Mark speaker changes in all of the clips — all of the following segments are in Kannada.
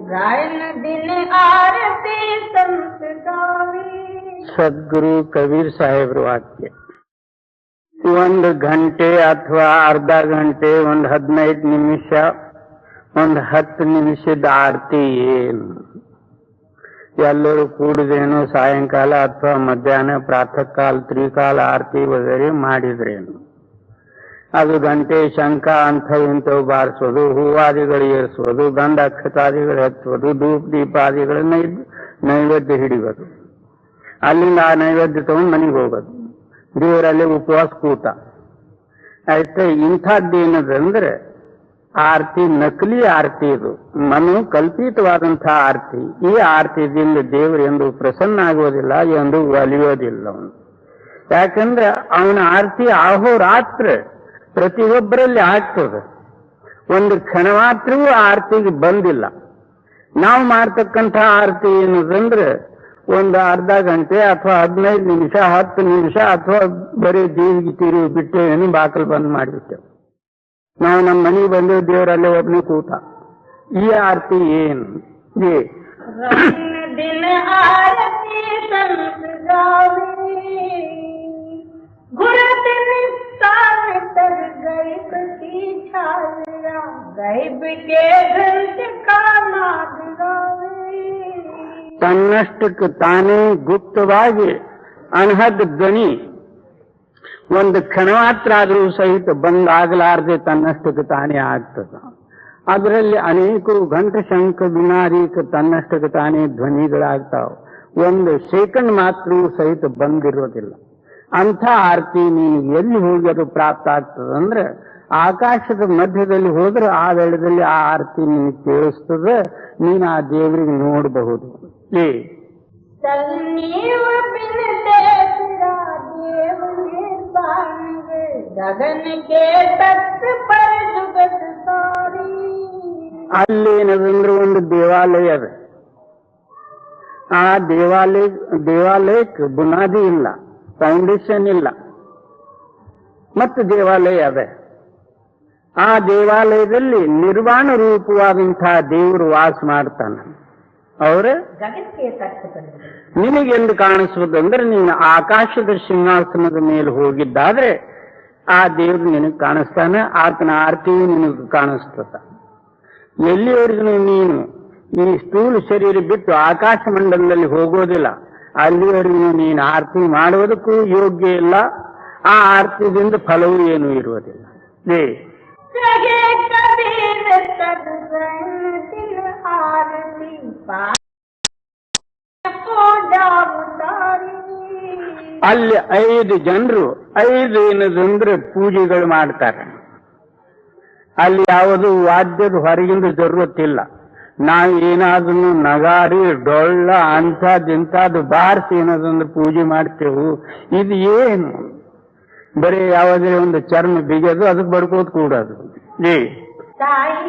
Speaker 1: गायन दिन आरती संत गावी.
Speaker 2: ಸದ್ಗುರು ಕಬೀರ್ ಸಾಹೇಬ್ರ ವಾಕ್ಯ. ಒಂದು ಗಂಟೆ ಅಥವಾ ಅರ್ಧ ಗಂಟೆ, ಒಂದು 15 ನಿಮಿಷ, ಒಂದು 10 ನಿಮಿಷದ ಆರತಿ ಏನು? ಎಲ್ಲರೂ ಕೂಡಿದೇನು ಸಾಯಂಕಾಲ ಅಥವಾ ಮಧ್ಯಾಹ್ನ, ಪ್ರಾತಃ ಕಾಲ, ತ್ರಿಕಾಲ ಆರತಿ ವಗೇರೆ ಮಾಡಿದ್ರೇನು? ಅದು ಗಂಟೆ, ಶಂಖ ಅಂಥ ಇಂಥವು ಬಾರಿಸೋದು, ಹೂವಾದಿಗಳು ಏರಿಸೋದು, ಗಂಧ ಅಕ್ಷತಾದಿಗಳು ಹಚ್ಚೋದು, ಧೂಪ ದೀಪಾದಿಗಳ ನೈವೇದ್ಯ ಹಿಡಿಯೋದು, ಅಲ್ಲಿಂದ ಆ ನೈವೇದ್ಯ ತಗೊಂಡು ಮನೆಗೆ ಹೋಗೋದು, ದೇವರಲ್ಲಿ ಉಪವಾಸ ಕೂತ ಅಷ್ಟೇ. ಇಂಥದ್ದೇನದಂದ್ರೆ ಆರತಿ ನಕಲಿ ಆರತಿ, ಇದು ಮನು ಕಲ್ಪಿತವಾದಂತಹ ಆರತಿ. ಈ ಆರತಿಯಿಂದ ದೇವರು ಎಂದು ಪ್ರಸನ್ನ ಆಗೋದಿಲ್ಲ, ಎಂದು ಒಲಿಯೋದಿಲ್ಲ ಅವನು. ಯಾಕಂದ್ರೆ ಅವನ ಆರತಿ ಅಹೋರಾತ್ರ ಪ್ರತಿಯೊಬ್ಬರಲ್ಲಿ ಆಗ್ತದೆ. ಒಂದು ಕ್ಷಣ ಮಾತ್ರವೂ ಆರತಿಗೆ ಬಂದಿಲ್ಲ. ನಾವು ಮಾಡ್ತಕ್ಕಂಥ ಆರತಿ ಏನದಂದ್ರೆ ಒಂದು ಅರ್ಧ ಗಂಟೆ ಅಥವಾ 15 ನಿಮಿಷ, 10 ನಿಮಿಷ, ಅಥವಾ ಬರೀ ದೇವಿಗೆ ತಿರುಗಿ ಬಿಟ್ಟೇನು, ಬಾಕಲು ಬಂದ್ ಮಾಡಿಬಿಟ್ಟೆವು. ನಾವು ನಮ್ಮ ಮನೆಗೆ ಬಂದೇವು, ದೇವರಲ್ಲೇ ಒಬ್ಬನೇ ಕೂತ. ಈ ಆರತಿ ಏನು?
Speaker 1: दिन आरती संत गावी. घुरत निस्तार तर गैब की छाया, गैब के घंट का नाद गावे.
Speaker 2: ತನ್ನಷ್ಟಕ್ಕೆ ತಾನೇ ಗುಪ್ತವಾಗಿ ಅನಹದ್ ಧ್ವನಿ ಒಂದು ಕ್ಷಣ ಮಾತ್ರ ಆದರೂ ಸಹಿತ ಬಂದಾಗಲಾರದೆ ತನ್ನಷ್ಟಕ್ಕೆ ತಾನೇ ಆಗ್ತದ. ಅದರಲ್ಲಿ ಅನೇಕರು ಘಂಟ, ಶಂಖ, ಬಿನಾರೀಕ ತನ್ನಷ್ಟಕ್ಕೆ ತಾನೇ ಧ್ವನಿಗಳಾಗ್ತಾವ. ಒಂದು ಸೆಕೆಂಡ್ ಮಾತ್ರವೂ ಸಹಿತ ಬಂದಿರೋದಿಲ್ಲ. ಅಂಥ ಆರತಿ ನೀನು ಎಲ್ಲಿ ಹೋಗಿ ಅದು ಪ್ರಾಪ್ತ ಆಗ್ತದಂದ್ರೆ ಆಕಾಶದ ಮಧ್ಯದಲ್ಲಿ ಹೋದ್ರೆ ಆ ವೇಳೆಯಲ್ಲಿ ಆ ಆರತಿ ನಿನಗೆ ಕೇಳಿಸ್ತದೆ, ನೀನು ಆ ದೇವರಿಗೆ ನೋಡಬಹುದು. ಅಲ್ಲೇನದಂದ್ರೆ ಒಂದು ದೇವಾಲಯ ಅದ. ಆ ದೇವಾಲಯಕ್ಕೆ ಬುನಾದಿ ಇಲ್ಲ, ಫೌಂಡೇಶನ್ ಇಲ್ಲ, ಮತ್ತು ದೇವಾಲಯ ಅದ. ಆ ದೇವಾಲಯದಲ್ಲಿ ನಿರ್ವಾಣ ರೂಪವಾದಂತಹ ದೇವರು ವಾಸ ಮಾಡ್ತಾನೆ. ಅವರೇ ನಿನಗೆಂದು ಕಾಣಿಸುವುದಂದ್ರೆ ನೀನು ಆಕಾಶದ ಸಿಂಹಾಸನದ ಮೇಲೆ ಹೋಗಿದ್ದಾದ್ರೆ ಆ ದೇವರು ನಿನಗೆ ಕಾಣಿಸ್ತಾನೆ, ಆತನ ಆರತಿಯು ನಿನಗೆ ಕಾಣಿಸ್ತದ. ಎಲ್ಲಿವರೆಗೂ ನೀನು ಈ ಸ್ಥೂಲ ಶರೀರ ಬಿಟ್ಟು ಆಕಾಶ ಮಂಡಲದಲ್ಲಿ ಹೋಗೋದಿಲ್ಲ, ಅಲ್ಲಿವರೆಗೂ ನೀನು ಆರತಿ ಮಾಡುವುದಕ್ಕೂ ಯೋಗ್ಯ ಇಲ್ಲ. ಆ ಆರತಿಯಿಂದ ಫಲವೂ ಏನೂ ಇರುವುದಿಲ್ಲ. ಅಲ್ಲಿ 5 ಜನರು 5 ಏನದಂದ್ರೆ ಪೂಜೆಗಳು ಮಾಡ್ತಾರೆ. ಅಲ್ಲಿ ಯಾವುದು ವಾದ್ಯದ ಹೊರಗಿಂದ ಜರುರತ್ತಿಲ್ಲ. ನಾವು ಏನಾದ್ರೂ ನಗಾರಿ, ಡೊಳ್ಳ ಅಂಥದ್ದು ಬಾರಿಸಿ ಏನದಂದ್ರೆ ಪೂಜೆ ಮಾಡ್ತೇವು. ಇದು ಏನು? ಬರೀ ಯಾವುದೇ ಒಂದು ಚರ್ಮ ಬಿಗಿಯೋದು, ಅದಕ್ಕೆ ಬಡ್ಕೋದು ಕೂಡೋದು.
Speaker 1: ताई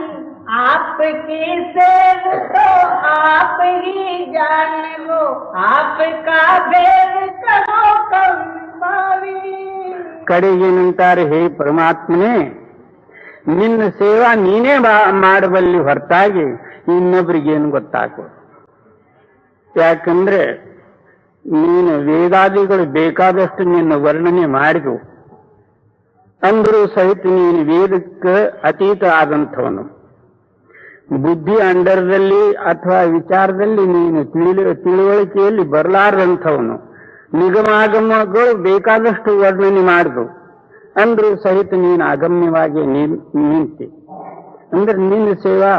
Speaker 1: आपकी सेव तो आप ही जान लो, आपका भेद कहो कम पावी.
Speaker 2: ಕಡೆಗೇನಂತಾರೆ, ಹೇ ಪರಮಾತ್ಮನೇ, ನಿನ್ನ ಸೇವಾ ನೀನೇ ಮಾಡಬಲ್ಲಿ ಹೊರತಾಗಿ ಇನ್ನೊಬ್ರಿಗೇನು ಗೊತ್ತಾಗೋದು. ಯಾಕಂದ್ರೆ ನೀನು ವೇದಾದಿಗಳು ಬೇಕಾದಷ್ಟು ನಿನ್ನ ವರ್ಣನೆ ಮಾಡಿದವು, ಅಂದರೂ ಸಹಿತ ನೀನು ವೇದಕ್ಕೆ ಅತೀತ ಆದಂಥವನು. ಬುದ್ಧಿ ಅಂಡರದಲ್ಲಿ ಅಥವಾ ವಿಚಾರದಲ್ಲಿ ನೀನು ತಿಳುವಳಿಕೆಯಲ್ಲಿ ಬರಲಾರದಂಥವನು. ನಿಗಮಾಗಮಗಳು ಬೇಕಾದಷ್ಟು ವರ್ಣನೆ ಮಾಡಿದವು, ಅಂದ್ರೂ ಸಹಿತ ನೀನು ಅಗಮ್ಯವಾಗಿ ನಿಂತಿ. ಅಂದ್ರೆ ನಿನ್ನ ಸೇವಾ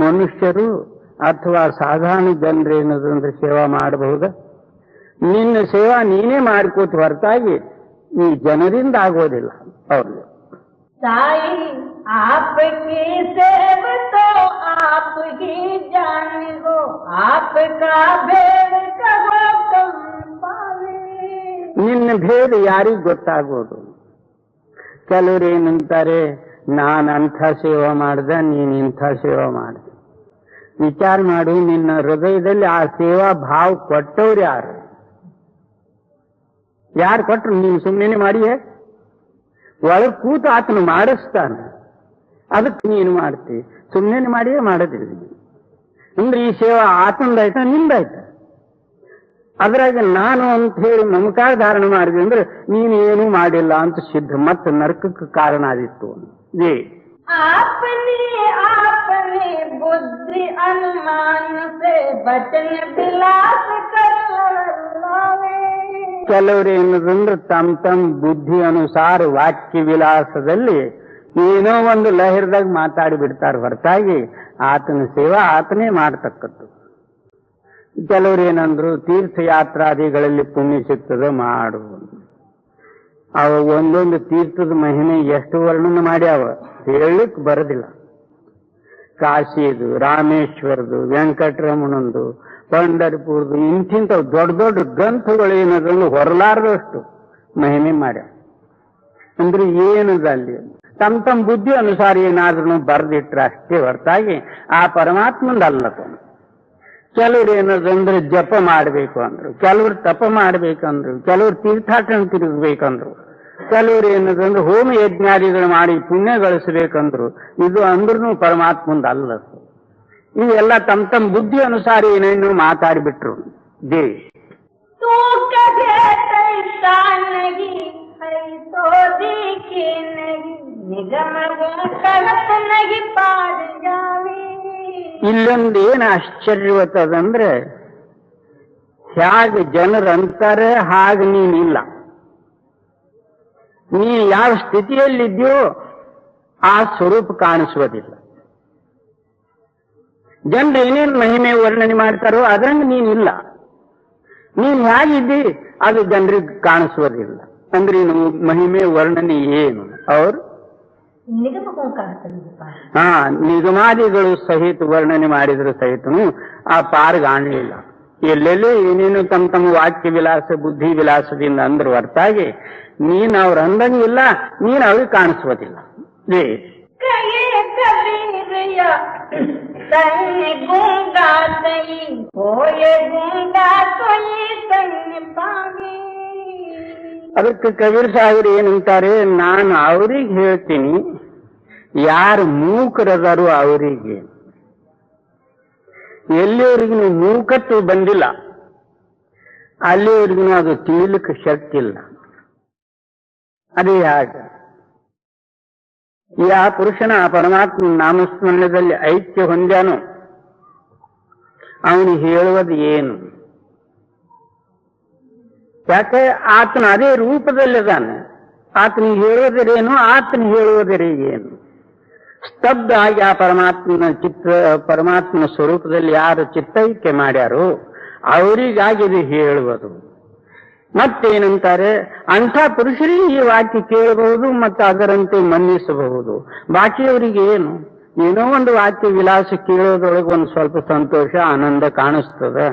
Speaker 2: ಮನುಷ್ಯರು ಅಥವಾ ಸಾಧಾರಣ ಜನರೇನದಂದ್ರೆ ಸೇವಾ ಮಾಡಬಹುದ? ನಿನ್ನ ಸೇವಾ ನೀನೇ ಮಾಡಿಕೋತ ಹೊರತಾಗಿ ಈ ಜನರಿಂದ ಆಗೋದಿಲ್ಲ. ಅವ್ರಿಗೆ
Speaker 1: ताई आपकी सेव तो आप ही जान लो, आपका भेद कहो कम पावी.
Speaker 2: ನಿನ್ನ ಭೇದ ಯಾರಿಗೆ ಗೊತ್ತಾಗೋದು? ಕೆಲವರು ಏನಂತಾರೆ, ನಾನು ಅಂಥ ಸೇವಾ ಮಾಡ್ದೆ, ನೀನು ಇಂಥ ಸೇವಾ ಮಾಡಿದೆ. ವಿಚಾರ ಮಾಡು, ನಿನ್ನ ಹೃದಯದಲ್ಲಿ ಆ ಸೇವಾ ಭಾವ ಕೊಟ್ಟವ್ರು ಯಾರು? ಯಾರು ಕೊಟ್ಟರು? ನೀನು ಸುಮ್ಮನೆ ಮಾಡಿಯೇ? ಒಳಗೆ ಕೂತು ಆತನು ಮಾಡಿಸ್ತಾನೆ, ಅದಕ್ಕೆ ನೀನು ಮಾಡ್ತೀವಿ. ಸುಮ್ಮನೆ ಮಾಡಿಯೇ ಮಾಡೋದಿಲ್ಲ. ಅಂದ್ರೆ ಈ ಸೇವಾ ಆತಂದಾಯ್ತ ನಿಂದಾಯ್ತ. ಅದ್ರಾಗ ನಾನು ಅಂತ ಹೇಳಿ ಮಮಕಾರ ಧಾರಣೆ ಮಾಡಿದೆ ಅಂದ್ರೆ ನೀನು ಏನೂ ಮಾಡಿಲ್ಲ ಅಂತ ಸಿದ್ಧ, ಮತ್ತೆ ನರಕಕ್ಕೆ ಕಾರಣ ಆದಿತ್ತು. ಜೇ
Speaker 1: आपने आपने बुद्धि अनुमान से वचन विलास कर लावे.
Speaker 2: ಕೆಲವರು ಏನದಂದ್ರೆ ತಮ್ಮ ಬುದ್ಧಿ ಅನುಸಾರ ವಾಕ್ಯ ವಿಲಾಸದಲ್ಲಿ ಏನೋ ಒಂದು ಲಹರದಾಗ ಮಾತಾಡಿ ಬಿಡ್ತಾರೆ ಹೊರತಾಗಿ ಆತನ ಸೇವಾ ಆತನೇ ಮಾಡ್ತಕ್ಕದ್ದು. ಕೆಲವರು ಏನಂದ್ರು ತೀರ್ಥಯಾತ್ರಾದಿಗಳಲ್ಲಿ ಪುಣ್ಯ ಸಿಗ್ತದೆ ಮಾಡು. ಅವ ಒಂದೊಂದು ತೀರ್ಥದ ಮಹಿಮೆ ಎಷ್ಟು ವರ್ಣನೆ ಮಾಡ್ಯಾವ ಹೇಳಲಿಕ್ಕೆ ಬರೋದಿಲ್ಲ. ಕಾಶಿದು, ರಾಮೇಶ್ವರದು, ವೆಂಕಟರಮಣಂದು, ಪಂಡರಪುರದು ಇಂಥಿಂಥವು ದೊಡ್ಡ ದೊಡ್ಡ ಗ್ರಂಥಗಳು ಏನದನ್ನು ಹೊರಲಾರದಷ್ಟು ಮಹಿಮೆ ಮಾಡ್ಯಾವ. ಅಂದ್ರೆ ಏನದ ಅಲ್ಲಿ ತಮ್ಮ ಬುದ್ಧಿ ಅನುಸಾರ ಏನಾದ್ರೂ ಬರೆದಿಟ್ರೆ ಅಷ್ಟೇ ಹೊರತಾಗಿ ಆ ಪರಮಾತ್ಮಂದಲ್ಲ. ಕೆಲವ್ರು ಏನದಂದ್ರೆ ಜಪ ಮಾಡಬೇಕು ಅಂದ್ರು, ಕೆಲವ್ರು ತಪ ಮಾಡ್ಬೇಕಂದ್ರು, ಕೆಲವ್ರು ತೀರ್ಥಾಟನೆ ತಿರುಗಬೇಕಂದ್ರು, ಕೆಲವ್ರು ಏನದಂದ್ರೆ ಹೋಮ ಯಜ್ಞಾದಿಗಳು ಮಾಡಿ ಪುಣ್ಯ ಗಳಿಸಬೇಕಂದ್ರು. ಇದು ಅಂದ್ರೂ ಪರಮಾತ್ಮಂದ ಅಲ್ಲ. ಇವೆಲ್ಲ ತಮ್ಮ ಬುದ್ಧಿ ಅನುಸಾರ ಏನೇನು ಮಾತಾಡಿಬಿಟ್ರು. ದೇ ಇಲ್ಲೊಂದೇನು ಆಶ್ಚರ್ಯವತ್ತದಂದ್ರೆ ಹೇಗೆ ಜನರಂತಾರೆ ಹಾಗೆ ನೀನಿಲ್ಲ. ನೀ ಯಾವ ಸ್ಥಿತಿಯಲ್ಲಿದ್ಯೋ ಆ ಸ್ವರೂಪ ಕಾಣಿಸುವುದಿಲ್ಲ. ಜನರು ಏನೇನು ಮಹಿಮೆ ವರ್ಣನೆ ಮಾಡ್ತಾರೋ ಅದ್ರಂಗೆ ನೀನಿಲ್ಲ. ನೀನ್ ಹೇಗಿದ್ದಿ ಅದು ಜನರಿಗೆ ಕಾಣಿಸುವುದಿಲ್ಲ. ಅಂದ್ರೆ ಇನ್ನು ಮಹಿಮೆ ವರ್ಣನೆ ಏನು ಅವರು ನಿಗಮಾದಿಗಳು ಸಹಿತ ವರ್ಣನೆ ಮಾಡಿದ್ರು ಸಹಿತನು ಆ ಪಾರ್ಗಾಣಲಿಲ್ಲ. ಎಲ್ಲೆಲ್ಲೂ ಏನೇನು ತಮ್ಮ ವಾಕ್ಯ ವಿಲಾಸ ಬುದ್ಧಿ ವಿಲಾಸದಿಂದ ಅಂದ್ರು ಹೊರತಾಗಿ ನೀನ್ ಅವ್ರ ಅಂದಂಗಿಲ್ಲ, ನೀನ್ ಅವ್ರಿಗೆ ಕಾಣಿಸುವುದಿಲ್ಲ. ಅದಕ್ಕೆ ಕಬೀರ್ ಸಾಹೇಬರು ಏನಂತಾರೆ, ನಾನು ಅವ್ರಿಗೆ ಹೇಳ್ತೀನಿ, ಯಾರು ಮೂಕರದಾರು ಅವರಿಗೆ. ಎಲ್ಲಿವರೆಗೂ ಮೂಕತ್ವ ಬಂದಿಲ್ಲ ಅಲ್ಲಿವರೆಗೂ ಅದು ತಿಳಿಲಿಕ್ಕೆ ಶಕ್ತಿ ಇಲ್ಲ. ಅದೇ ಹಾಗೆ ಯಾ ಪುರುಷನ ಆ ಪರಮಾತ್ಮ ನಾಮಸ್ಮರಣದಲ್ಲಿ ಐಕ್ಯ ಹೊಂದ್ಯಾನು ಅವನು ಹೇಳುವುದು ಏನು? ಯಾಕೆ ಆತನ ಅದೇ ರೂಪದಲ್ಲಿದ್ದಾನೆ. ಆತನಿಗೆ ಹೇಳುವುದರೇನು, ಆತನ ಹೇಳುವುದರೇ ಏನು? ಸ್ತಬ್ಧ ಆಗಿ ಆ ಪರಮಾತ್ಮನ ಸ್ವರೂಪದಲ್ಲಿ ಯಾರು ಚಿತ್ತೈಕ್ಯ ಮಾಡ್ಯಾರೋ ಅವರಿಗಾಗಿ ಇದು ಹೇಳುವುದು. ಮತ್ತೇನಂತಾರೆ, ಅಂಥ ಪುರುಷರಿಗೆ ಈ ವಾಕ್ಯ ಕೇಳಬಹುದು ಮತ್ತು ಅದರಂತೆ ಮನ್ನಿಸಬಹುದು. ಬಾಕಿಯವರಿಗೆ ಏನು? ಏನೋ ಒಂದು ವಾಕ್ಯ ವಿಲಾಸ ಕೇಳೋದ್ರೊಳಗೆ ಒಂದು ಸ್ವಲ್ಪ ಸಂತೋಷ ಆನಂದ ಕಾಣಿಸ್ತದೆ,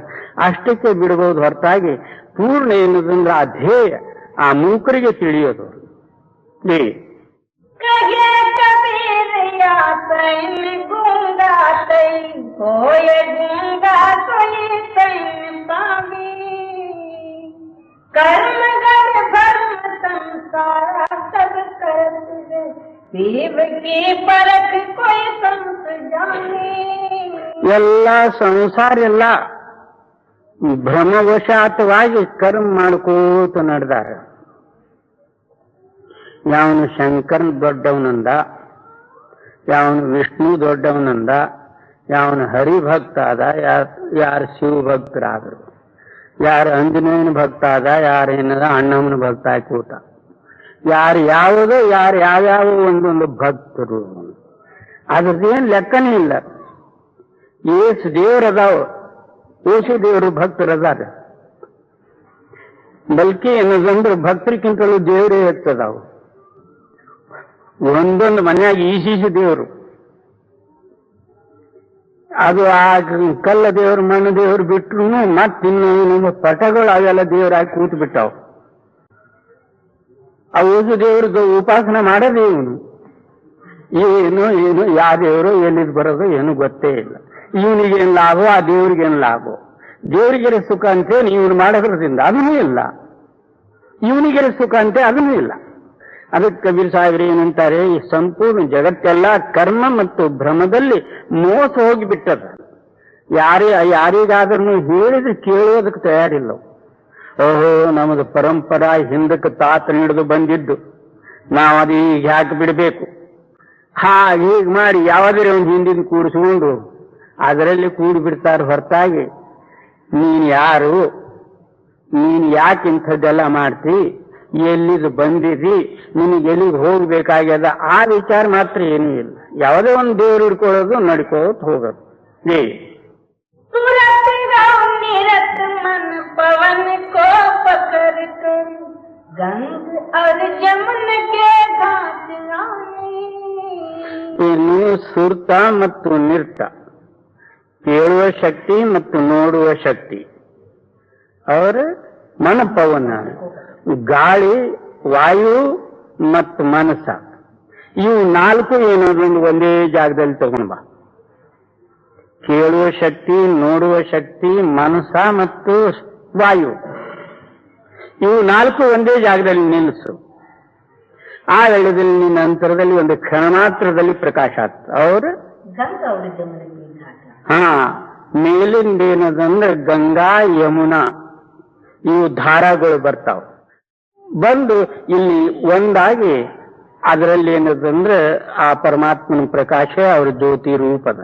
Speaker 2: ಅಷ್ಟಕ್ಕೆ ಬಿಡಬಹುದು ಹೊರತಾಗಿ ಪೂರ್ಣ ಏನದಂದ್ರೆ ಆ ಧ್ಯೇಯ ಆ ಮೂಕರಿಗೆ ತಿಳಿಯೋದು. ಎಲ್ಲ ಸಂಸಾರ ಎಲ್ಲ ಭ್ರಮವಶಾತವಾಗಿ ಕರ್ಮ ಮಾಡ್ಕೋತ ನಡೆದಾರ. ಯಾವನು ಶಂಕರನ್ ದೊಡ್ಡವನಂದ, ಯಾವನು ವಿಷ್ಣು ದೊಡ್ಡವನಂದ, ಯಾವನು ಹರಿಭಕ್ತ ಆದ, ಯಾರು ಶಿವಭಕ್ತರಾದರು, ಯಾರು ಆಂಜನೇಯನ ಭಕ್ತ ಆದ, ಯಾರೇನದ ಅಣ್ಣಮ್ಮನ ಭಕ್ತ ಕೂತ, ಯಾರು ಯಾವುದೋ ಯಾರು ಯಾವ್ಯಾವ ಒಂದೊಂದು ಭಕ್ತರು. ಅದ್ರದ್ದೇನು ಲೆಕ್ಕನೇ ಇಲ್ಲ. ಏಸು ದೇವರದಾವ, ಏಸು ದೇವರು ಭಕ್ತರದಾರ. ಬಲ್ಕಿ ಏನದಂದ್ರೆ ಭಕ್ತರಿಗಿಂತಲೂ ದೇವರೇ ಹೆಚ್ಚದಾವು. ಒಂದೊಂದು ಮನೆಯಾಗಿ ಈಶೀಶ ದೇವರು, ಅದು ಆ ಕಲ್ಲ ದೇವರು ಮಣ್ಣು ದೇವರು ಬಿಟ್ರು ಮತ್ತಿನ್ನು ಪಟಗಳು ಅವೆಲ್ಲ ದೇವರಾಗಿ ಕೂತು ಬಿಟ್ಟಾವು. ಆ ಓಸು ದೇವ್ರದ್ದು ಉಪಾಸನೆ ಮಾಡೋದು ಏನು ಯಾವ ದೇವರು ಎಲ್ಲಿದ್ ಬರೋದು ಏನು ಗೊತ್ತೇ ಇಲ್ಲ. ಇವನಿಗೇನು ಲಾಭ, ಆ ದೇವ್ರಿಗೇನು ಲಾಭ? ದೇವರಿಗೆರೆ ಸುಖ ಅಂತೇಳಿ ಇವನು ಮಾಡೋದ್ರದಿಂದ ಅದನ್ನೂ ಇಲ್ಲ, ಇವನಿಗೆರೆ ಸುಖ ಅಂತೆ ಅದನ್ನೂ ಇಲ್ಲ. ಅದಕ್ಕೆ ಕಬೀರ್ ಸಾಹೇಬ್ರು ಏನಂತಾರೆ, ಈ ಸಂಪೂರ್ಣ ಜಗತ್ತೆಲ್ಲ ಕರ್ಮ ಮತ್ತು ಭ್ರಮದಲ್ಲಿ ಮೋಸ ಹೋಗಿಬಿಟ್ಟದ. ಯಾರಿಗಾದ್ರೂ ಹೇಳಿದ್ರೆ ಕೇಳೋದಕ್ಕೆ ತಯಾರಿಲ್ಲ. ಓಹೋ, ನಮ್ಮದು ಪರಂಪರಾ ಹಿಂದಕ್ಕೆ ತಾತ ಹಿಡಿದು ಬಂದಿದ್ದು, ನಾವು ಅದು ಈಗ ಯಾಕೆ ಬಿಡಬೇಕು, ಹೀಗೆ ಮಾಡಿ ಯಾವುದೇ ಒಂದು ಹಿಂದಿನ ಕೂಡಿಸ್ಕೊಂಡು ಅದರಲ್ಲಿ ಕೂಡಿ ಬಿಡ್ತಾರೆ ಹೊರತಾಗಿ ನೀನು ಯಾರು, ನೀನು ಯಾಕೆ ಇಂಥದ್ದೆಲ್ಲ ಮಾಡ್ತಿ, ಎಲ್ಲಿದು ಬಂದಿದಿ, ನಿನಗೆ ಎಲ್ಲಿಗೆ ಹೋಗ್ಬೇಕಾಗ್ಯದ, ಆ ವಿಚಾರ ಮಾತ್ರ ಏನೂ ಇಲ್ಲ. ಯಾವುದೇ ಒಂದು ದೇವರು ಹಿಡ್ಕೊಳ್ಳೋದು ನಡ್ಕೋತ ಹೋಗೋದು.
Speaker 1: पवन को पकड़ कर गंग और जमुन के घाट आए.
Speaker 2: ಇನ್ನು ಸುರ್ತ ಮತ್ತು ನಿರ್ತ, ಕೇಳುವ ಶಕ್ತಿ ಮತ್ತು ನೋಡುವ ಶಕ್ತಿ, ಅವರ ಮನ ಪವನ, ಗಾಳಿ, ವಾಯು ಮತ್ತು ಮನಸ್ಸ, ಇವು ನಾಲ್ಕು ಏನೋದೊಂದು ಒಂದೇ ಜಾಗದಲ್ಲಿ ತಗೊಂಡ್ ಬಾ. ಕೇಳುವ ಶಕ್ತಿ, ನೋಡುವ ಶಕ್ತಿ, ಮನಸ್ಸ ಮತ್ತು ವಾಯು, ಇವು ನಾಲ್ಕು ಒಂದೇ ಜಾಗದಲ್ಲಿ ನಿಲ್ಲಿಸು. ಆ ವೇಳೆಯಲ್ಲಿ ನಿನ್ನ ಅಂತರದಲ್ಲಿ ಒಂದು ಕ್ಷಣ ಮಾತ್ರದಲ್ಲಿ ಪ್ರಕಾಶ ಆಗ್ತದೆ. ಅವರು ಮೇಲಿಂದೇನದಂದ್ರೆ ಗಂಗಾ, ಯಮುನಾ ಇವು ಧಾರಾಗಳು ಬರ್ತಾವ, ಬಂದು ಇಲ್ಲಿ ಒಂದಾಗಿ ಅದರಲ್ಲಿ ಏನದಂದ್ರೆ ಆ ಪರಮಾತ್ಮನ ಪ್ರಕಾಶ ಅವ್ರ ಜ್ಯೋತಿ ರೂಪದ.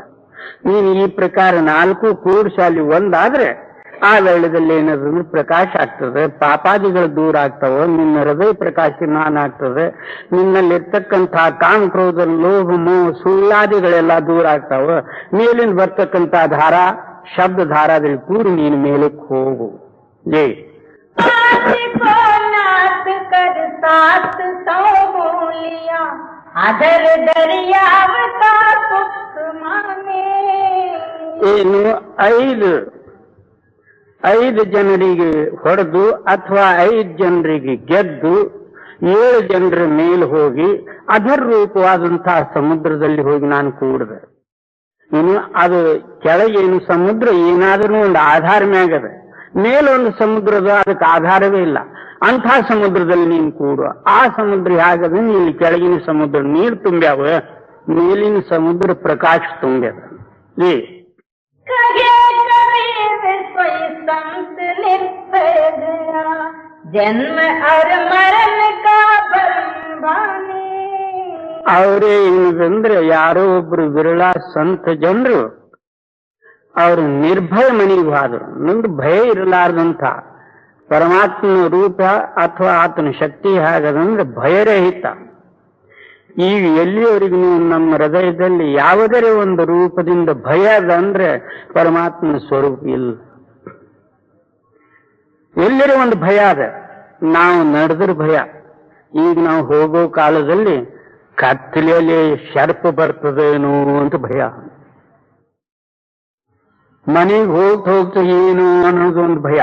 Speaker 2: ನೀನು ಈ ಪ್ರಕಾರ ನಾಲ್ಕು ಕೂಡಿಸಿ ಒಂದಾದ್ರೆ ಆ ವೇಳೆದಲ್ಲಿ ಏನಾದ್ರು ಪ್ರಕಾಶ ಆಗ್ತದೆ, ಪಾಪಾದಿಗಳು ದೂರ ಆಗ್ತಾವ, ನಿನ್ನ ಹೃದಯ ಪ್ರಕಾಶಮಾನ ಆಗ್ತದೆ, ನಿನ್ನಲ್ಲಿರ್ತಕ್ಕಂಥ ಕಾಮ, ಕ್ರೋಧ, ಲೋಭ, ಮೋಹ, ಸುಳ್ಳಾದಿಗಳೆಲ್ಲ ದೂರ ಆಗ್ತಾವ. ಮೇಲಿಂದ ಬರ್ತಕ್ಕಂಥ ಧಾರಾ, ಶಬ್ದ ಧಾರಾದಲ್ಲಿ ಕೂಡಿ ನೀನು ಮೇಲಕ್ಕೆ ಹೋಗು. ಜೈ
Speaker 1: ಅದರ ದರಿಯಾವ
Speaker 2: ಏನು ಐದು ಜನರಿಗೆ ಹೊಡೆದು ಅಥವಾ 5 ಜನರಿಗೆ ಗೆದ್ದು 7 ಜನರ ಮೇಲೆ ಹೋಗಿ ಅದರ ರೂಪವಾದಂತಹ ಸಮುದ್ರದಲ್ಲಿ ಹೋಗಿ ನಾನು ಕೂಡಿದೆ. ಇನ್ನು ಅದು ಕೆಳಗೇನು ಸಮುದ್ರ ಏನಾದ್ರೂ ಒಂದು ಆಧಾರ ಮ್ಯಾಗದ, ಮೇಲೊಂದು ಸಮುದ್ರದ ಅದಕ್ಕೆ ಆಧಾರವೇ ಇಲ್ಲ. ಅಂಥ ಸಮುದ್ರದಲ್ಲಿ ನೀನು ಕೂಡು. ಆ ಸಮುದ್ರ ಹೇಗದ, ನೀನು ಕೆಳಗಿನ ಸಮುದ್ರ ನೀರು ತುಂಬ್ಯಾವ, ಮೇಲಿನ ಸಮುದ್ರ ಪ್ರಕಾಶ ತುಂಬ್ಯದ.
Speaker 1: ಜನ್ಮ और मरण का बंधने.
Speaker 2: ಅವರೇ ಏನಂದ್ರೆ ಯಾರೋ ಒಬ್ರು ವಿರಳ ಸಂತ ಜನರು ಅವರು ನಿರ್ಭಯ ಮನೆಗೆ ಹೋದ್ರು. ನಂದು ಭಯ ಇರಲಾರ್ದಂಥ ಪರಮಾತ್ಮನ ರೂಪ ಅಥವಾ ಆತನ ಶಕ್ತಿ ಹೇಗದಂದ್ರೆ ಭಯರಹಿತ. ಈಗ ಎಲ್ಲಿಯವರೆಗೂ ನಮ್ಮ ಹೃದಯದಲ್ಲಿ ಯಾವುದೇ ಒಂದು ರೂಪದಿಂದ ಭಯ ಅದ ಅಂದ್ರೆ ಪರಮಾತ್ಮನ ಸ್ವರೂಪ ಇಲ್ಲ. ಎಲ್ಲರೂ ಒಂದು ಭಯ ಅದ, ನಾವು ನಡೆದ್ರ ಭಯ. ಈಗ ನಾವು ಹೋಗೋ ಕಾಲದಲ್ಲಿ ಕತ್ತಲೆಯಲ್ಲಿ ಶರ್ಪ ಬರ್ತದೇನೋ ಅಂತ ಭಯ, ಮನೆಗೆ ಹೋಗ್ತಾ ಏನು ಅನ್ನೋದೊಂದು ಭಯ.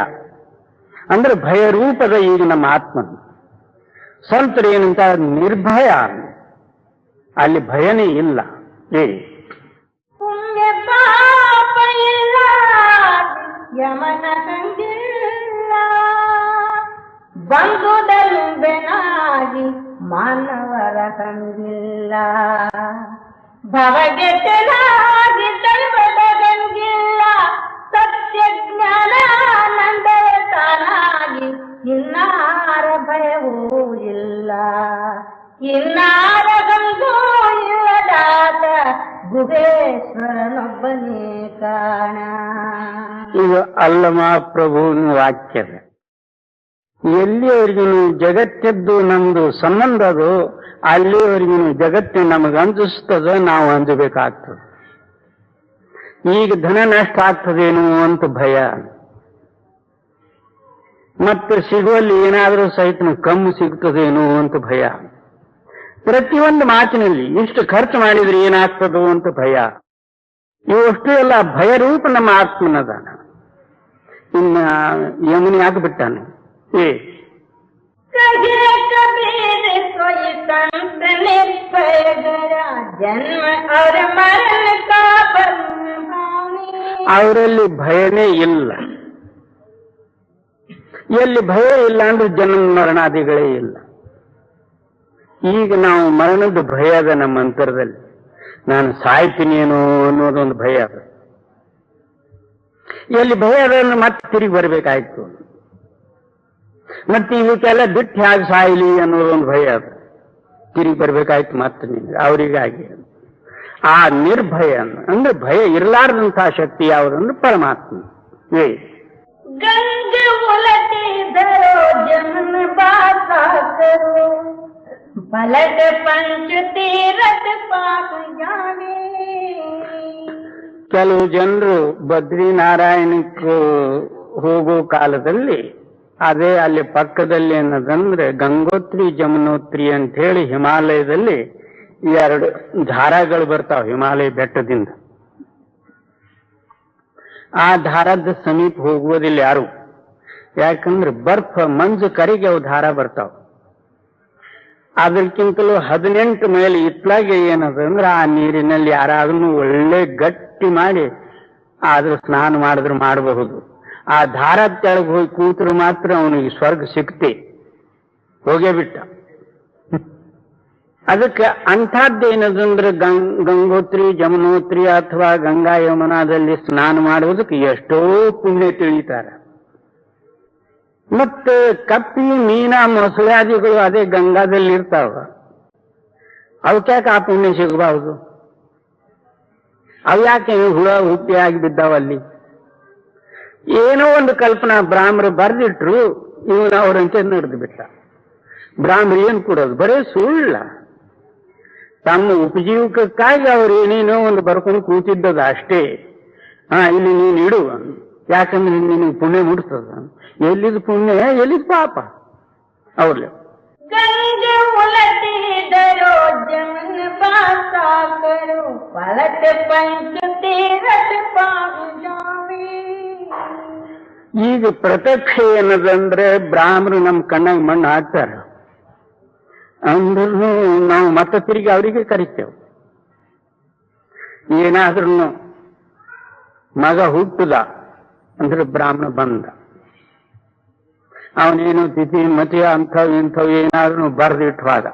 Speaker 2: ಅಂದ್ರೆ ಭಯ ರೂಪದ ಈಗ ನಮ್ಮ ಆತ್ಮನ. ಸಂತರು ಏನಂತ ನಿರ್ಭಯ, ಅಲ್ಲಿ ಭಯನೇ ಇಲ್ಲ.
Speaker 1: ಪುಣ್ಯ ಪಾಪ ಇಲ್ಲ, ಯಮನ ಹಂಗಿಲ್ಲ, ಬಂಧುದಲ್ಬೆನಾಗಿ ಮಾನವರ ಹಂಗಿಲ್ಲ, ಭವಗೆಟನಾಗಿ ದೈವದಂಗಿಲ್ಲ, ಸತ್ಯ ಜ್ಞಾನಾನಂದರ ತಾನಾಗಿ ಇನ್ನಾರ ಭಯವೂ ಇಲ್ಲ, ಇನ್ನಾರ ಗಂಗೂ ಇಲ್ಲದಾದ ಗುಹೇಶ್ವರನೊಬ್ಬನೇ ಕಾಣ.
Speaker 2: ಇದು ಅಲ್ಲಮ ಪ್ರಭುವಿನ ವಾಕ್ಯದ. ಎಲ್ಲಿವರೆಗೂ ಜಗತ್ತದ್ದು ನಮ್ದು ಸಂಬಂಧ ಅದು, ಅಲ್ಲಿವರೆಗೂ ಜಗತ್ತು ನಮಗೆ ಅಂಜಿಸ್ತದ, ನಾವು ಅಂಜಬೇಕಾಗ್ತದೆ. ಈಗ ಧನ ನಷ್ಟ ಆಗ್ತದೇನೋ ಅಂತ ಭಯ, ಮತ್ತೆ ಸಿಗುವಲ್ಲಿ ಏನಾದರೂ ಸಹಿತ ಕಮ್ಮಿ ಸಿಗ್ತದೇನೋ ಅಂತ ಭಯ, ಪ್ರತಿಯೊಂದು ಮಾತಿನಲ್ಲಿ ಇಷ್ಟು ಖರ್ಚು ಮಾಡಿದ್ರೆ ಏನಾಗ್ತದೋ ಅಂತ ಭಯ. ಇವಷ್ಟು ಎಲ್ಲ ಭಯರೂಪ ನಮ್ಮ ಆತ್ಮನದಾನ. ಇನ್ನ ಯಮುನಿ ಆಗ್ಬಿಟ್ಟಾನೆ.
Speaker 1: ಜನ್ಮ और मरण का
Speaker 2: ಅವರಲ್ಲಿ ಭಯನೇ ಇಲ್ಲ. ಎಲ್ಲಿ ಭಯ ಇಲ್ಲ ಅಂದ್ರೆ ಜನ್ಮ ಮರಣಾದಿಗಳೇ ಇಲ್ಲ. ಈಗ ನಾವು ಮರಣದ ಭಯ ಅದ ನಮ್ಮ ಅಂತರದಲ್ಲಿ, ನಾನು ಸಾಯ್ತೀನಿ ಏನೋ ಅನ್ನೋದೊಂದು ಭಯ ಅದ. ಎಲ್ಲಿ ಭಯ ಅದನ್ನು ಮತ್ತೆ ತಿರುಗಿ ಬರಬೇಕಾಯ್ತು. ಮತ್ತೆ ಇವಕ್ಕೆಲ್ಲ ಬಿಟ್ಟು ಹೇಗೆ ಸಾಯಲಿ ಅನ್ನೋದೊಂದು ಭಯ ಅದು. ತಿರುಗಿ ಬರ್ಬೇಕಾಯ್ತು ಮತ್ತೆ ನಿಮ್ಗೆ ಅವರಿಗಾಗಿ. ಆ ನಿರ್ಭಯ ಅಂದ್ರೆ ಭಯ ಇರಲಾರ್ದಂತಹ ಶಕ್ತಿ ಯಾವುದಂದ್ರೆ ಪರಮಾತ್ಮ.
Speaker 1: गंग उलटी धरो जमन बाता करो पलट पंच तीरथ पाप जाने.
Speaker 2: ಕೆಲವು ಜನರು ಬದ್ರಿನಾರಾಯಣಕ್ಕೆ ಹೋಗೋ ಕಾಲದಲ್ಲಿ ಅದೇ ಅಲ್ಲಿ ಪಕ್ಕದಲ್ಲಿ ಅನ್ನೋದಂದ್ರೆ ಗಂಗೋತ್ರಿ ಜಮುನೋತ್ರಿ ಅಂತ ಹೇಳಿ ಹಿಮಾಲಯದಲ್ಲಿ 2 ಧಾರಾಗಳು ಬರ್ತಾವ ಹಿಮಾಲಯ ಬೆಟ್ಟದಿಂದ. ಆ ಧಾರದ ಸಮೀಪ ಹೋಗುವುದಿಲ್ಲ ಯಾರು. ಯಾಕಂದ್ರೆ ಬರ್ಫ ಮಂಜು ಕರಿಗೆ ಅವು ಧಾರ ಬರ್ತಾವ. ಅದಕ್ಕಿಂತಲೂ 18 ಮೈಲ್ ಇತ್ಲಾಗೆ ಏನದಂದ್ರೆ ಆ ನೀರಿನಲ್ಲಿ ಯಾರಾದ್ರೂ ಒಳ್ಳೆ ಗಟ್ಟಿ ಮಾಡಿ ಆದ್ರೂ ಸ್ನಾನ ಮಾಡಿದ್ರು ಮಾಡಬಹುದು. ಆ ಧಾರ ತೆಳಗೆ ಹೋಗಿ ಕೂತರು ಮಾತ್ರ ಅವನಿಗೆ ಸ್ವರ್ಗ ಸಿಕ್ತಿ ಹೋಗೇ ಬಿಟ್ಟ. ಅದಕ್ಕೆ ಅಂಥದ್ದೇನದಂದ್ರೆ ಗಂಗೋತ್ರಿ ಜಮುನೋತ್ರಿ ಅಥವಾ ಗಂಗಾ ಯಮುನಾದಲ್ಲಿ ಸ್ನಾನ ಮಾಡುವುದಕ್ಕೆ ಎಷ್ಟೋ ಪುಣ್ಯ ತಿಳಿತಾರೆ. ಮತ್ತೆ ಕಪ್ಪಿ ಮೀನ ಮೊಸಳೆಯಾದಿಗಳು ಅದೇ ಗಂಗಾದಲ್ಲಿ ಇರ್ತಾವ. ಅವಕ್ಯಾಕೆ ಆ ಪುಣ್ಯ ಸಿಗಬಹುದು? ಅವು ಯಾಕೆ ಹುಳ ಹುಟ್ಟಿಯಾಗಿ ಬಿದ್ದಾವಲ್ಲಿ? ಏನೋ ಒಂದು ಕಲ್ಪನಾ ಬ್ರಾಹ್ಮರು ಬರೆದಿಟ್ರು, ಇವನು ಅವರಂತೆ ನಡೆದು ಬಿಟ್ಟ. ಬ್ರಾಹ್ಮರು ಏನ್ ಕೊಡೋದು? ಬರೇ ಸುಳ್ಳ. ತಮ್ಮ ಉಪಜೀವಕಕ್ಕಾಗಿ ಅವ್ರು ಏನೇನೋ ಒಂದು ಬರ್ಕೊಂಡು ಕೂತಿದ್ದದ ಅಷ್ಟೇ. ಇಲ್ಲಿ ನೀನು ಇಡು, ಯಾಕಂದ್ರೆ ನಿನಗೆ ಪುಣ್ಯ ಮುಡ್ತದ. ಎಲ್ಲಿದ್ ಪುಣ್ಯ ಎಲ್ಲಿದ್ ಪಾಪ ಅವ್ರಲ್ಲ.
Speaker 1: गंग उलटी धरो जमन बाता करो पलट पंच तीरथ पाप जाने.
Speaker 2: ಈಗ ಪ್ರತ್ಯಕ್ಷ ಏನದಂದ್ರೆ ಬ್ರಾಹ್ಮರು ನಮ್ಮ ಕಣ್ಣಾಗ ಮಣ್ಣು ಹಾಕ್ತಾರ ಅಂದ್ರೂ ನಾವು ಮತ್ತೆ ತಿರುಗಿ ಅವರಿಗೆ ಕರಿತೇವೆ. ಏನಾದ್ರೂ ಮಗ ಹುಟ್ಟುದ ಅಂದ್ರೆ ಬ್ರಾಹ್ಮಣ ಬಂದ, ಅವನೇನು ತಿಥಿ ಮತಿ ಅಂಥವು ಇಂಥವು ಏನಾದ್ರೂ ಬರೆದಿಟ್ಟುವಾಗ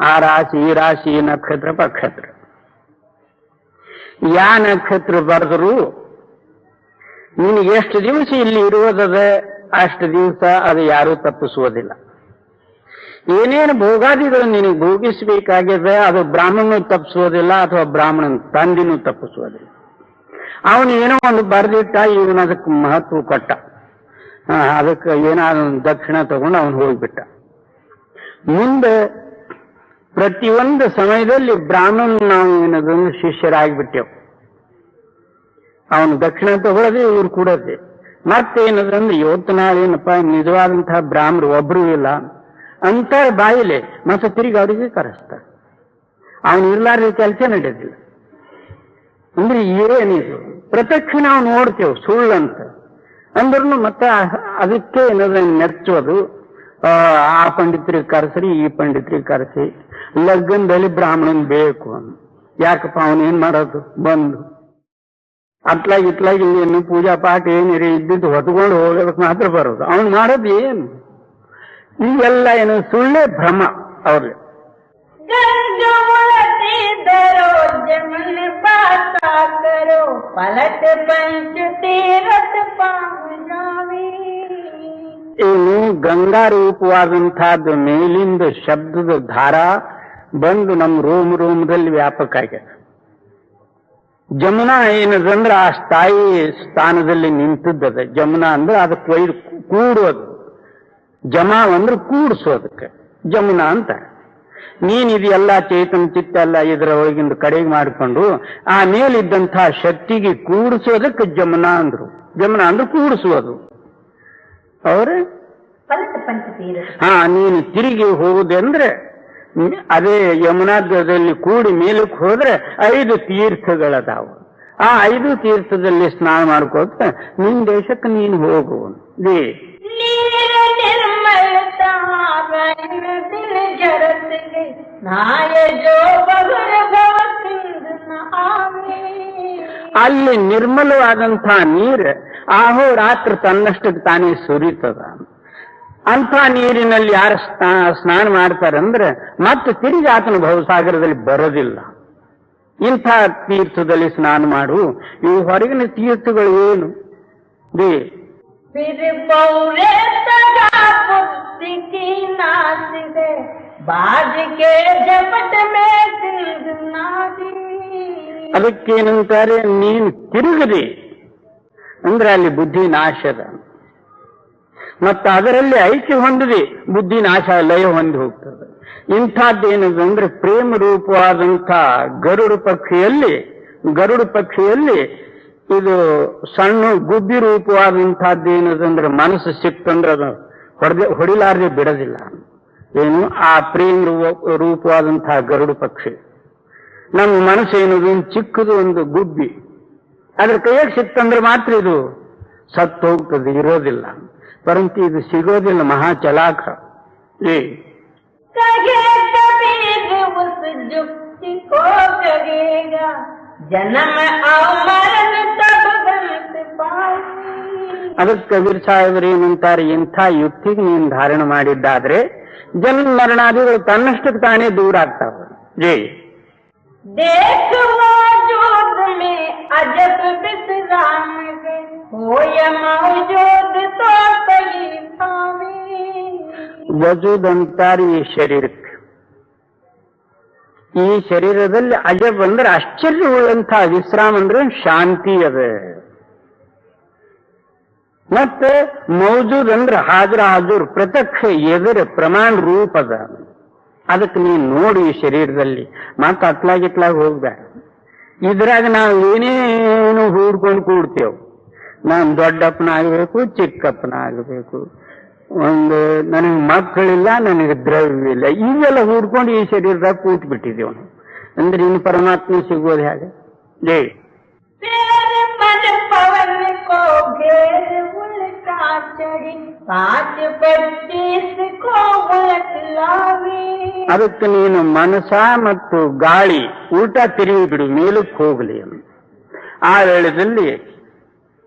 Speaker 2: ಆ ರಾಶಿ ಈ ರಾಶಿ ನಕ್ಷತ್ರ ಪಕ್ಷತ್ರ ಯಾ ನಕ್ಷತ್ರ ಬರೆದ್ರು ನಿನಗೆ ಎಷ್ಟು ದಿವಸ ಇಲ್ಲಿ ಇರುವುದದ ಅಷ್ಟು ದಿವಸ ಅದು ಯಾರೂ ತಪ್ಪಿಸುವುದಿಲ್ಲ. ಏನೇನು ಭೋಗಾದಿಗಳು ನಿನಗೆ ಭೋಗಿಸಬೇಕಾಗಿದೆ ಅದು ಬ್ರಾಹ್ಮಣನು ತಪ್ಪಿಸೋದಿಲ್ಲ ಅಥವಾ ಬ್ರಾಹ್ಮಣನ ತಂದಿನೂ ತಪ್ಪಿಸೋದಿಲ್ಲ. ಅವನು ಏನೋ ಒಂದು ಬರೆದಿಟ್ಟ, ಇವನು ಅದಕ್ಕೆ ಮಹತ್ವ ಕೊಟ್ಟ, ಅದಕ್ಕೆ ಏನಾದ್ರು ದಕ್ಷಿಣ ತಗೊಂಡು ಅವನು ಹೋಗ್ಬಿಟ್ಟ. ಮುಂದೆ ಪ್ರತಿಯೊಂದು ಸಮಯದಲ್ಲಿ ಬ್ರಾಹ್ಮಣ ನಾವು ಏನದೊಂದು ಶಿಷ್ಯರಾಗಿಬಿಟ್ಟೆವು. ಅವನು ದಕ್ಷಿಣ ತಗೊಳ್ಳೋದೆ ಇವ್ರು ಕೊಡೋದೆ. ಮತ್ತೇನದಂದ್ರೆ ಇವತ್ತು ನಾಳೇನಪ್ಪ ನಿಜವಾದಂತಹ ಬ್ರಾಹ್ಮರು ಒಬ್ರು ಇಲ್ಲ ಅಂತ ಬಾಯಿಲೆ ಮತ್ತೆ ತಿರುಗಿ ಅವರಿಗೆ ಕರೆಸ್ತಾರೆ. ಅವನು ಇರ್ಲಾರ್ದ ಕೆಲಸ ನಡೆಯೋದಿಲ್ಲ. ಅಂದ್ರೆ ಏನಿದು ಪ್ರತ್ಯಕ್ಷ ನಾವು ನೋಡ್ತೇವೆ ಸುಳ್ಳಂತ ಅಂದ್ರೂ ಮತ್ತೆ ಅದಕ್ಕೆ ಏನದನ್ನು ಮೆಚ್ಚೋದು. ಆ ಪಂಡಿತರಿಗೆ ಕರೆಸ್ರಿ ಈ ಪಂಡಿತರಿಗೆ ಕರೆಸಿ ಲಗ್ನದಲ್ಲಿ ಬ್ರಾಹ್ಮಣನ್ ಬೇಕು ಅಂತ. ಯಾಕಪ್ಪ ಅವನೇನ್ ಮಾಡೋದು? ಬಂದು ಇತ್ಲಾಗಿ ಏನು ಪೂಜಾ ಪಾಠ ಏನಿರಿ ಇದ್ದಿದ್ದು ಹೊತ್ಕೊಂಡು ಹೋಗೋದಕ್ಕೆ ಮಾತ್ರ ಬರೋದು. ಅವನು ಮಾಡೋದು ಏನು? ಈಗೆಲ್ಲ ಏನು ಸುಳ್ಳೇ ಭ್ರಮ ಅವ್ರಿಗೆ.
Speaker 1: गंग उलटी धरो जमन बाता करो पलट पंच तीरथ पाप जाने.
Speaker 2: ಏನು ಗಂಗಾ ರೂಪವಾದಂತಹದ್ದು ಮೇಲಿಂದ ಶಬ್ದದ ಧಾರ ಬಂದು ನಮ್ಮ ರೋಮದಲ್ಲಿ ವ್ಯಾಪಕ ಆಗ್ಯದ. ಜಮುನಾ ಏನದಂದ್ರೆ ಆ ಸ್ಥಾಯಿ ಸ್ಥಾನದಲ್ಲಿ ನಿಂತಿದ್ದದ. ಜಮುನಾ ಅಂದ್ರೆ ಅದಕ್ಕೆ ಒಯ್ದು ಕೂಡೋದು. ಜಮಾ ಅಂದ್ರೆ ಕೂಡಿಸೋದಕ್ಕೆ ಜಮುನಾ ಅಂತ. ನೀನಿದೆಲ್ಲ ಚೇತನ ಚಿತ್ತ ಎಲ್ಲ ಇದರ ಒಳಗಿಂದ ಕಡೆಗೆ ಮಾಡಿಕೊಂಡು ಆ ಮೇಲಿದ್ದಂತಹ ಶಕ್ತಿಗೆ ಕೂಡಿಸೋದಕ್ಕೆ ಜಮುನಾ ಅಂದ್ರು. ಜಮುನಾ ಅಂದ್ರೆ ಕೂಡಿಸೋದು. ಅವ್ರೆ
Speaker 1: पलट पंच तीरथ.
Speaker 2: ನೀನು ತಿರುಗಿ ಹೋಗುದಂದ್ರೆ ಅದೇ ಯಮುನಾದಲ್ಲಿ ಕೂಡಿ ಮೇಲಕ್ಕೆ ಹೋದ್ರೆ 5 ತೀರ್ಥಗಳದಾವು. ಆ 5 ತೀರ್ಥದಲ್ಲಿ ಸ್ನಾನ ಮಾಡ್ಕೋತ ನಿನ್ ದೇಶಕ್ಕೆ ನೀನು ಹೋಗು.
Speaker 1: ನೀರ ನಿರ್ಮಲತಾ ರೈನ ದಿನ ಜರತ್ ಗೈ ನಾಯ ಜೋ ಬಗರ ಭವ ಸಿಂಧು ನ ಆವೆ.
Speaker 2: ಅಲ್ಲಿ ನಿರ್ಮಲವಾದಂತಹ ನೀರು ಆಹೋರಾತ್ರ ತನ್ನಷ್ಟಕ್ಕೆ ತಾನೇ ಸುರಿತದ. ಅಂಥ ನೀರಿನಲ್ಲಿ ಯಾರು ಸ್ನಾನ ಮಾಡ್ತಾರಂದ್ರೆ ಮತ್ತೆ ತಿರುಗಿ ಆತನ ಭವಸಾಗರದಲ್ಲಿ ಬರೋದಿಲ್ಲ. ಇಂಥ ತೀರ್ಥದಲ್ಲಿ ಸ್ನಾನ ಮಾಡು. ಇವು ಹೊರಗಿನ ತೀರ್ಥಗಳು ಏನು?
Speaker 1: फिर बौरे तगा बुद्धि की नाच है, बाज के झपट में सिंध नादी.
Speaker 2: ಅದಕ್ಕೇನಂತಾರೆ, ನೀನು ತಿರುಗದೆ ಅಂದ್ರೆ ಅಲ್ಲಿ ಬುದ್ಧಿ ನಾಶದ, ಮತ್ತು ಅದರಲ್ಲಿ ಐಕ್ಯ ಹೊಂದದೆ ಬುದ್ಧಿ ನಾಶ ಲಯ ಹೊಂದಿ ಹೋಗ್ತದೆ. ಇಂಥದ್ದೇನಂದ್ರೆ ಪ್ರೇಮ ರೂಪವಾದಂಥ ಗರುಡ ಪಕ್ಷಿಯಲ್ಲಿ ಇದು ಸಣ್ಣ ಗುಬ್ಬಿ ರೂಪವಾದಂತಹದ್ದೇನದಂದ್ರೆ ಮನಸ್ಸು ಸಿಕ್ತಂದ್ರೆ ಅದು ಹೊಡಿಲಾರದೆ ಬಿಡೋದಿಲ್ಲ. ಏನು ಆ ಪ್ರೇಮ ರೂಪವಾದಂತಹ ಗರುಡ ಪಕ್ಷಿ. ನಮ್ಮ ಮನಸ್ಸು ಏನದು ಚಿಕ್ಕದು ಒಂದು ಗುಬ್ಬಿ, ಅದ್ರ ಕೈಯಾಗ ಸಿಕ್ತಂದ್ರೆ ಮಾತ್ರ ಇದು ಸತ್ತು ಹೋಗ್ತದೆ, ಇರೋದಿಲ್ಲ. ಪರಂತು ಇದು ಸಿಗೋದಿಲ್ಲ, ಮಹಾ ಚಲಾಕ.
Speaker 1: ಜನ್ಮ
Speaker 2: ಅದಕ್ಕೆ ಕಬೀರ್ ಸಾಹೇಬರು ಏನಂತಾರೆ, ಇಂಥ ಯುಕ್ತಿಗೆ ನೀನು ಧಾರಣ ಮಾಡಿದ್ದಾದ್ರೆ ಜನ್ಮ ಮರಣಾದಿಗಳು ತನ್ನಷ್ಟಕ್ಕೆ ತಾನೇ ದೂರ ಆಗ್ತಾವೆ. ಜೈ ವಜೂದ್ ಅಂತಾರೆ ಈ ಶರೀರಕ್ಕೆ. ಈ ಶರೀರದಲ್ಲಿ ಅಜಬ್ ಅಂದ್ರೆ ಆಶ್ಚರ್ಯವುಳ್ಳಂಥ ವಿಶ್ರಾಮ ಅಂದ್ರೆ ಶಾಂತಿ ಅದ. ಮತ್ತೆ ಮೌಜೂದ್ ಅಂದ್ರೆ ಹಾಜೂರ್ ಪ್ರತ್ಯಕ್ಷ ಎದುರು ಪ್ರಮಾಣ ರೂಪ ಅದ. ಅದಕ್ಕೆ ನೀನು ನೋಡಿ ಈ ಶರೀರದಲ್ಲಿ ಮತ್ತೆ ಅತ್ಲಾಗಿತ್ಲಾಗ ಹೋಗ್ಬೇಡ. ಇದ್ರಾಗ ನಾವು ಏನೇನು ಹೂಡ್ಕೊಂಡು ಕೂಡ್ತೇವೆ. ನಾನು ದೊಡ್ಡಪ್ಪನ ಆಗಬೇಕು, ಚಿಕ್ಕಪ್ಪನ ಆಗಬೇಕು, ಒಂದು ನನಗೆ ಮಕ್ಕಳಿಲ್ಲ, ನನಗೆ ದ್ರವ್ಯವಿಲ್ಲ, ಇವೆಲ್ಲ ಹೂಡ್ಕೊಂಡು ಈ ಶರೀರದಾಗ ಕೂತ್ ಬಿಟ್ಟಿದ್ದೇವೆ. ಅಂದ್ರೆ ಇನ್ನು ಪರಮಾತ್ಮ ಸಿಗೋದು ಹೇಗೆ? ಜೈ ಅದಕ್ಕೆ ನೀನು ಮನಸ ಮತ್ತು ಗಾಳಿ ಉಲ್ಟಾ ತಿರುಗಿ ಬಿಡು, ಮೇಲಕ್ಕೆ ಹೋಗಲಿ. ಆ ವೇಳೆಯಲ್ಲಿ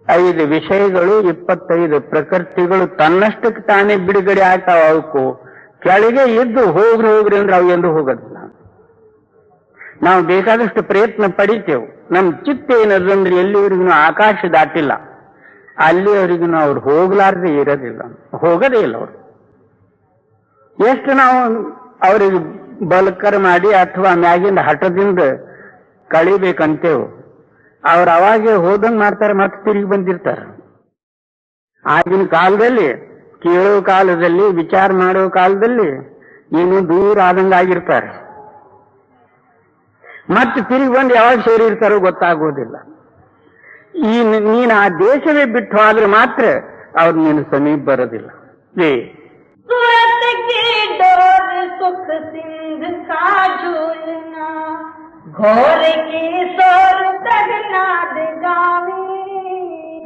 Speaker 2: 5 ವಿಷಯಗಳು 25 ಪ್ರಕೃತಿಗಳು ತನ್ನಷ್ಟಕ್ಕೆ ತಾನೇ ಬಿಡುಗಡೆ ಆಗ್ತಾವ. ಅವಕ್ಕೂ ಕೆಳಗೆ ಇದ್ದು ಹೋಗ್ರಿ ಅಂದ್ರೆ ಅವು ಎಂದು ಹೋಗೋದಿಲ್ಲ. ನಾವು ಬೇಕಾದಷ್ಟು ಪ್ರಯತ್ನ ಪಡಿತೇವೆ. ನಮ್ಮ ಚಿತ್ತ ಏನದಂದ್ರೆ ಎಲ್ಲಿವರೆಗೂ ಆಕಾಶ ದಾಟಿಲ್ಲ ಅಲ್ಲಿವರೆಗೂ ಅವ್ರು ಹೋಗ್ಲಾರ್ದೆ ಇರೋದಿಲ್ಲ, ಹೋಗೋದೇ ಇಲ್ಲ ಅವರು. ಎಷ್ಟು ನಾವು ಅವ್ರಿಗೆ ಬಲಕರ ಮಾಡಿ ಅಥವಾ ಮ್ಯಾಗಿಂದ ಹಠದಿಂದ ಕಳಿಬೇಕಂತೇವು, ಅವ್ರು ಅವಾಗೆ ಹೋದಂಗ್ ಮಾಡ್ತಾರೆ, ಮತ್ತೆ ತಿರುಗಿ ಬಂದಿರ್ತಾರೆ. ಆಗಿನ ಕಾಲದಲ್ಲಿ ಕೇಳೋ ಕಾಲದಲ್ಲಿ ವಿಚಾರ ಮಾಡೋ ಕಾಲದಲ್ಲಿ ಏನು ದೂರ ಆದಂಗಾಗಿರ್ತಾರೆ. ಮತ್ತೆ ತಿರುಗಿ ಬಂದು ಯಾವಾಗ ಸೇರಿರ್ತಾರೋ ಗೊತ್ತಾಗೋದಿಲ್ಲ. ನೀನು ಆ ದೇಶವೇ ಬಿಟ್ಟು ಆದ್ರೆ ಮಾತ್ರ ಅವ್ರು ನೀನು ಸಮೀಪ ಬರೋದಿಲ್ಲ.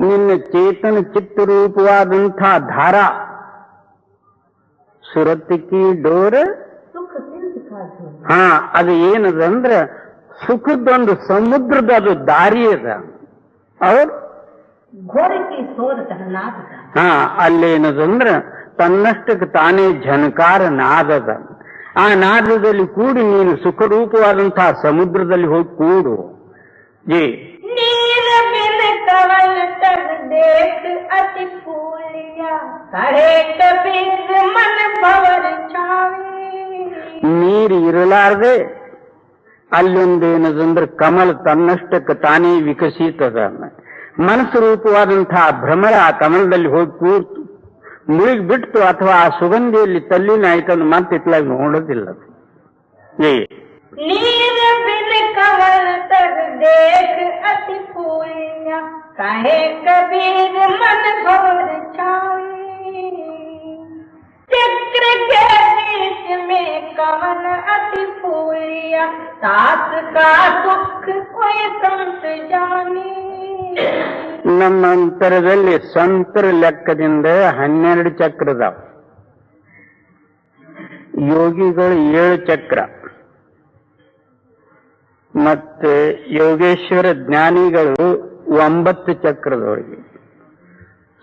Speaker 2: ನಿನ್ನ ಚೇತನ ಚಿತ್ತರೂಪವಾದಂಥ ಧಾರ ಸುರತಿಕಿ ಡೋರ್, ಅದು ಏನದಂದ್ರೆ ಸುಖದೊಂದು ಸಮುದ್ರದ ಅದು ದಾರಿ ಅದ. ಅವ್ರು ಅಲ್ಲೇನದಂದ್ರ ತನ್ನಷ್ಟಕ್ಕೆ ತಾನೇ ಝನಕಾರ ನಾದದ. ಆ ನಾದದಲ್ಲಿ ಕೂಡಿ ನೀನು ಸುಖರೂಪವಾದಂತಹ ಸಮುದ್ರದಲ್ಲಿ ಹೋಗಿ ಕೂಡು. ಜಿ ನೀರು ಇರಲಾರ್ದೆ ಅಲ್ಲೊಂದೇನದಂದ್ರೆ ಕಮಲ ತನ್ನಷ್ಟಕ್ಕೆ ತಾನೇ ವಿಕಸಿತದ. ಮನಸ್ಸು ರೂಪವಾದಂತಹ ಭ್ರಮರ ಆ ಕಮಲದಲ್ಲಿ ಹೋಗಿ ಕೂರ್ತು ಮುಳುಗಿ ಬಿಟ್ಟು ಅಥವಾ ಆ ಸುಗಂಧಿಯಲ್ಲಿ ತಲ್ಲಿನ ಆಯ್ತಂದು ಮತ್ತೆ ಇತ್ಲಾಗಿ ನೋಡೋದಿಲ್ಲ.
Speaker 1: चक्र के बीच में कवन अति पूरिया, सास का दुख कोई संत जाने.
Speaker 2: ನಮ್ಮ ಅಂತರದಲ್ಲಿ ಸಂತರ ಲೆಕ್ಕದಿಂದ 12 ಚಕ್ರದಾವ. ಯೋಗಿಗಳು 7 ಚಕ್ರ, ಮತ್ತೆ ಯೋಗೇಶ್ವರ ಜ್ಞಾನಿಗಳು 9 ಚಕ್ರದೊಳಗೆ.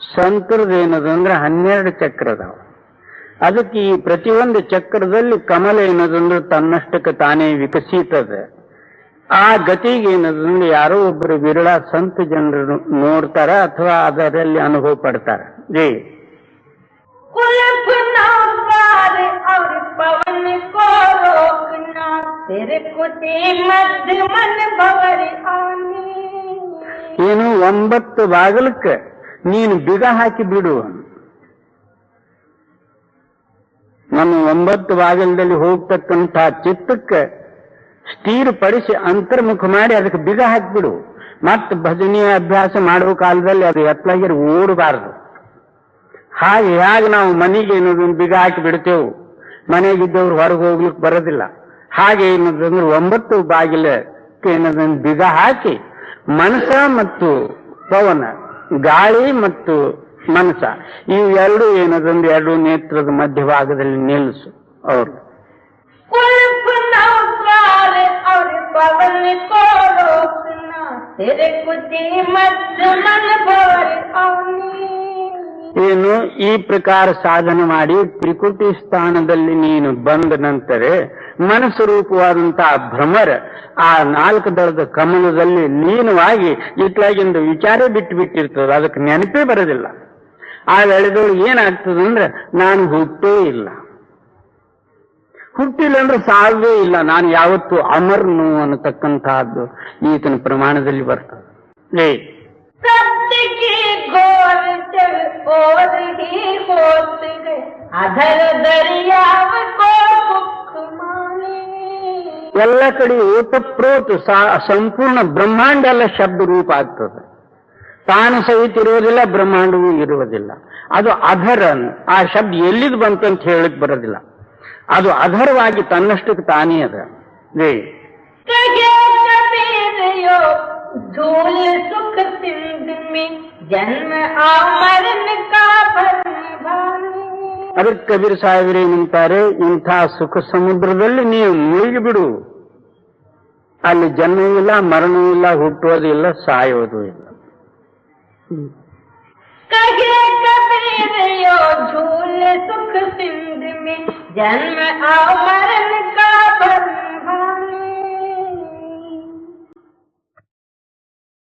Speaker 2: ಸಂತರದೇನದಂದ್ರೆ 12 ಚಕ್ರದಾವ. ಅದಕ್ಕೆ ಈ ಪ್ರತಿಯೊಂದು ಚಕ್ರದಲ್ಲಿ ಕಮಲ ಏನದಂದ್ರೆ ತನ್ನಷ್ಟಕ್ಕೆ ತಾನೇ ವಿಕಸಿತದ. ಆ ಗತಿಗೆ ಏನಂದ್ರೆ ಯಾರೋ ಒಬ್ಬರು ವಿರಳ ಸಂತ ಜನರು ನೋಡ್ತಾರ ಅಥವಾ ಅದರಲ್ಲಿ ಅನುಭವ ಪಡ್ತಾರ. ಜೈ
Speaker 1: कुलपनाकार और पवन को रोकना, तेरे कुटी मध्य मन भवर आनी.
Speaker 2: ಏನು 9 ಬಾಗಿಲಕ್ಕೆ ನೀನು ಬಿಗ ಹಾಕಿ ಬಿಡು. ನಮ್ಮ 9 ಬಾಗಿಲದಲ್ಲಿ ಹೋಗ್ತಕ್ಕಂಥ ಚಿತ್ತಕ್ಕೆ ಸ್ಥಿರಪಡಿಸಿ ಅಂತರ್ಮುಖ ಮಾಡಿ ಅದಕ್ಕೆ ಬಿಗ ಹಾಕಿಬಿಡು. ಮತ್ತೆ ಭಜನೆಯ ಅಭ್ಯಾಸ ಮಾಡುವ ಕಾಲದಲ್ಲಿ ಅದು ಎತ್ತಲಾಗಿರು ಓಡಬಾರದು. ಹಾಗೆ ಹೇಗೆ ನಾವು ಮನೆಗೆ ಏನೋದನ್ನು ಬಿಗ ಹಾಕಿ ಬಿಡ್ತೇವೆ, ಮನೆಗಿದ್ದವ್ರು ಹೊರಗೆ ಹೋಗ್ಲಿಕ್ಕೆ ಬರೋದಿಲ್ಲ. ಹಾಗೆ ಏನದಂದ್ರೆ 9 ಬಾಗಿಲಕ್ಕೆ ಏನದನ್ನು ಬಿಗ ಹಾಕಿ ಮನಸ ಮತ್ತು ಪವನ, ಗಾಳಿ ಮತ್ತು ಮನಸ, ಇವು ಎರಡು ಏನದಂದ್ರೆ 2 ನೇತ್ರದ ಮಧ್ಯಭಾಗದಲ್ಲಿ ನಿಲ್ಲಿಸು ಅವರು.
Speaker 1: कुलपनाकार और पवन को रोकना, तेरे कुटी मध्य मन भवर आनी.
Speaker 2: ಏನು ಈ ಪ್ರಕಾರ ಸಾಧನೆ ಮಾಡಿ ತ್ರಿಕುಟಿ ಸ್ಥಾನದಲ್ಲಿ ನೀನು ಬಂದ ನಂತರ ಮನಸ್ಸು ರೂಪವಾದಂತಹ ಭ್ರಮರ ಆ 4 ದಳದ ಕಮಲದಲ್ಲಿ ಲೀನವಾಗಿ ಇತ್ಲಾಗಿಂದ ವಿಚಾರ ಬಿಟ್ಟಿರ್ತದೆ, ಅದಕ್ಕೆ ನೆನಪೇ ಬರೋದಿಲ್ಲ. ಆ ವೇಳೆದೊಳಗೆ ಏನಾಗ್ತದಂದ್ರೆ ನಾನು ಹುಟ್ಟಿಲ್ಲ ಅಂದ್ರೆ ಸಾವೇ ಇಲ್ಲ, ನಾನು ಯಾವತ್ತು ಅಮರ್ನು ಅನ್ನತಕ್ಕಂತಹದ್ದು ಈತನ ಪ್ರಮಾಣದಲ್ಲಿ ಬರ್ತದೆ. ಎಲ್ಲ ಕಡೆ ಓತಪ್ರೋತ್ ಸಂಪೂರ್ಣ ಬ್ರಹ್ಮಾಂಡ ಎಲ್ಲ ಶಬ್ದ ರೂಪ ಆಗ್ತದೆ. ತಾನು ಸಹಿತ ಇರುವುದಿಲ್ಲ, ಬ್ರಹ್ಮಾಂಡವೂ ಇರುವುದಿಲ್ಲ. ಅದು ಅಧರ. ಆ ಶಬ್ದ ಎಲ್ಲಿದ್ ಬಂತಂತ ಹೇಳಕ್ ಬರೋದಿಲ್ಲ. ಅದು ಅಧರವಾಗಿ ತನ್ನಷ್ಟಕ್ಕೆ ತಾನೇ ಅದ.
Speaker 1: झूल सुख सिंध में जन्म मरण का भरम भानी.
Speaker 2: ಅದಕ್ಕೆ ಕಬೀರ್ ಸಾಹೇಬರು ಏನಂತಾರೆ, ಇಂಥ ಸುಖ ಸಮುದ್ರದಲ್ಲಿ ನೀವು ಮುಳುಗಿ ಬಿಡು. ಅಲ್ಲಿ ಜನ್ಮವಿಲ್ಲ, ಮರಣವಿಲ್ಲ, ಹುಟ್ಟುವುದೂ ಇಲ್ಲ, ಸಾಯೋದು ಇಲ್ಲ.
Speaker 1: कहे कबीर यो झूल सुख सिंध में जन्म मरण